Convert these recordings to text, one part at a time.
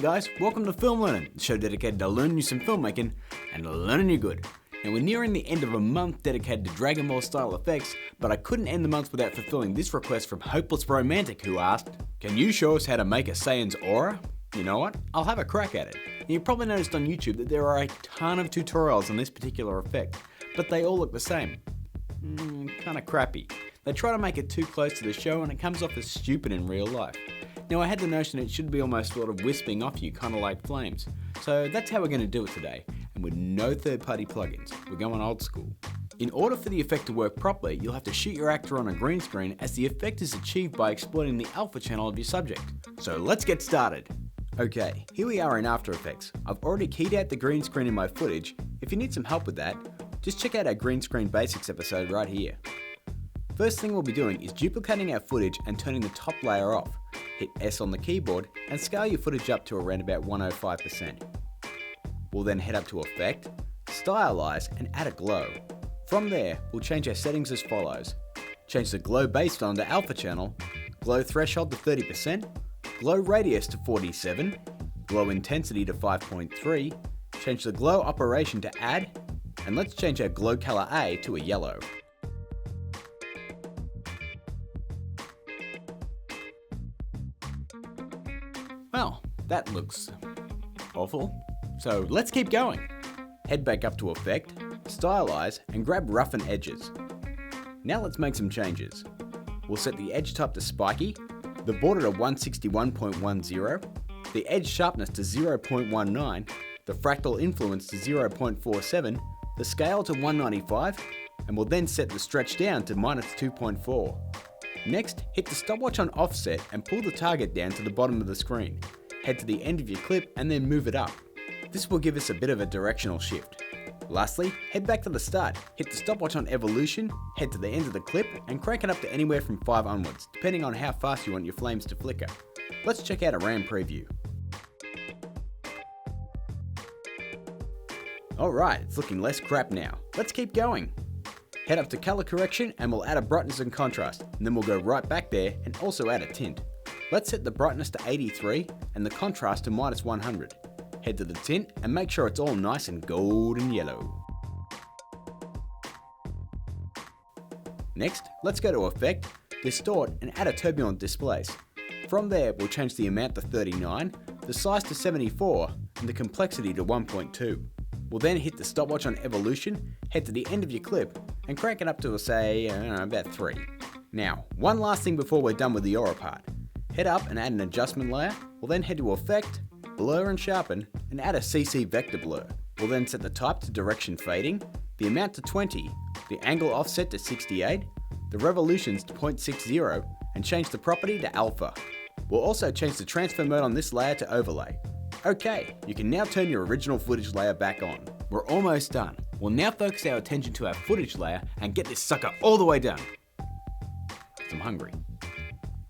guys, welcome to Film Learning, the show dedicated to learning you some filmmaking and learning you good. Now we're nearing the end of a month dedicated to Dragon Ball style effects, but I couldn't end the month without fulfilling this request from Hopeless Romantic, who asked, can you show us how to make a Saiyan's aura? You know what, I'll have a crack at it. And you've probably noticed on YouTube that there are a ton of tutorials on this particular effect, but they all look the same. Kinda crappy. They try to make it too close to the show and it comes off as stupid in real life. Now I had the notion it should be almost sort of wisping off you, kinda like flames. So that's how we're going to do it today, and with no third-party plugins. We're going old school. In order for the effect to work properly, you'll have to shoot your actor on a green screen, as the effect is achieved by exploiting the alpha channel of your subject. So let's get started. Okay, here we are in After Effects. I've already keyed out the green screen in my footage. If you need some help with that, just check out our Green Screen Basics episode right here. First thing we'll be doing is duplicating our footage and turning the top layer off. Hit S on the keyboard and scale your footage up to around about 105%. We'll then head up to Effect, Stylize and add a glow. From there, we'll change our settings as follows. Change the glow based on the alpha channel, glow threshold to 30%, glow radius to 47, glow intensity to 5.3, change the glow operation to add, and let's change our glow color A to a yellow. Well, that looks awful. So let's keep going. Head back up to Effect, Stylize, and grab Roughen Edges. Now let's make some changes. We'll set the edge type to spiky, the border to 161.10, the edge sharpness to 0.19, the fractal influence to 0.47, the scale to 195, and we'll then set the stretch down to -2.4. Next, hit the stopwatch on offset and pull the target down to the bottom of the screen. Head to the end of your clip and then move it up. This will give us a bit of a directional shift. Lastly, head back to the start, hit the stopwatch on evolution, head to the end of the clip and crank it up to anywhere from 5 onwards, depending on how fast you want your flames to flicker. Let's check out a RAM preview. Alright, it's looking less crap now. Let's keep going. Head up to color correction and we'll add a brightness and contrast, and then we'll go right back there and also add a tint. Let's set the brightness to 83 and the contrast to -100. Head to the tint and make sure it's all nice and golden yellow. Next, let's go to Effect, Distort and add a turbulent displace. From there, we'll change the amount to 39, the size to 74 and the complexity to 1.2. We'll then hit the stopwatch on evolution, head to the end of your clip and crank it up to say, about 3. Now, one last thing before we're done with the aura part. Head up and add an adjustment layer. We'll then head to Effect, Blur and Sharpen, and add a CC Vector Blur. We'll then set the type to Direction Fading, the amount to 20, the angle offset to 68, the revolutions to 0.60, and change the property to Alpha. We'll also change the transfer mode on this layer to Overlay. Okay, you can now turn your original footage layer back on. We're almost done. We'll now focus our attention to our footage layer and get this sucker all the way done. 'Cause I'm hungry.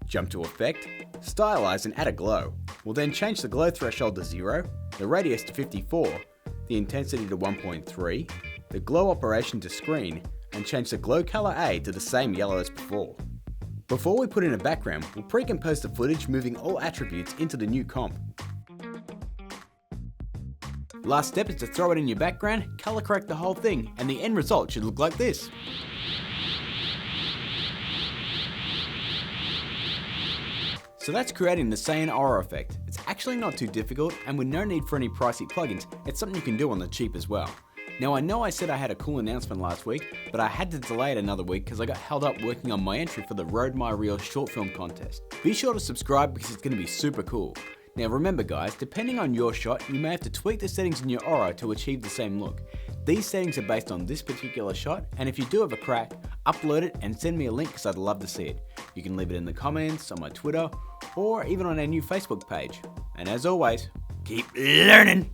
Jump to Effect, Stylize and add a glow. We'll then change the glow threshold to 0, the radius to 54, the intensity to 1.3, the glow operation to screen, and change the glow color A to the same yellow as before. Before we put in a background, we'll pre-compose the footage moving all attributes into the new comp. Last step is to throw it in your background, color correct the whole thing, and the end result should look like this. So that's creating the Saiyan aura effect. It's actually not too difficult, and with no need for any pricey plugins, it's something you can do on the cheap as well. Now I know I said I had a cool announcement last week, but I had to delay it another week because I got held up working on my entry for the Road My Reel short film contest. Be sure to subscribe because it's going to be super cool. Now remember guys, depending on your shot, you may have to tweak the settings in your aura to achieve the same look. These settings are based on this particular shot, and if you do have a crack, upload it and send me a link because I'd love to see it. You can leave it in the comments, on my Twitter, or even on our new Facebook page. And as always, keep learning!